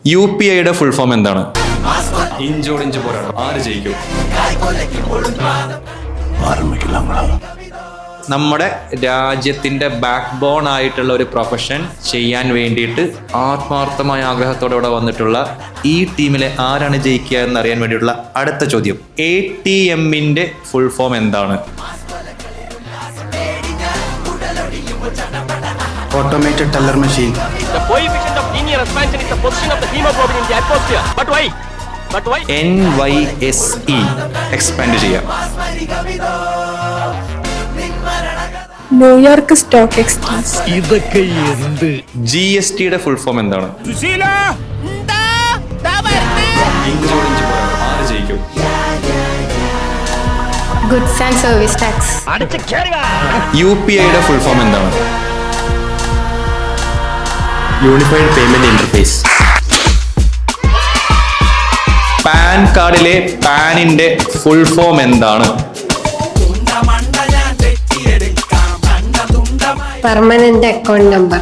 UPIയുടെ full form എന്താണ്? ഇഞ്ചോടിഞ്ച് പോരാട്ടം. ആര് ജയിക്കും? നമ്മുടെ രാജ്യത്തിന്റെ ബാക്ക് ബോൺ ആയിട്ടുള്ള ഒരു പ്രൊഫഷൻ ചെയ്യാൻ വേണ്ടിയിട്ട് ആത്മാർത്ഥമായ ആഗ്രഹത്തോടെ ഇവിടെ വന്നിട്ടുള്ള ഈ ടീമിലെ ആരാണ് ജയിക്കുക എന്നറിയാൻ വേണ്ടിയിട്ടുള്ള അടുത്ത ചോദ്യം. ATMന്റെ ഫുൾ ഫോം എന്താണ്? Automated teller machine. The coefficient of linear expansion is the position of the hemoglobin in the atmosphere. But why? NYSE expand ചെയ്യാം. New York stock exchange. ഇതൊക്കെ എന്ത്? GSTയുടെ ഫുൾ ഫോം എന്താണ്? ഇഞ്ചോടിഞ്ച് പോരാട്ടം. ആര് ജയിക്കും? Goods and service tax. UPIയുടെ ഫുൾ ഫോം എന്താണ്? Unified payment interface. പാൻ കാർഡിലെ പാനിന്റെ ഫുൾ ഫോം എന്താണ്? Permanent account number.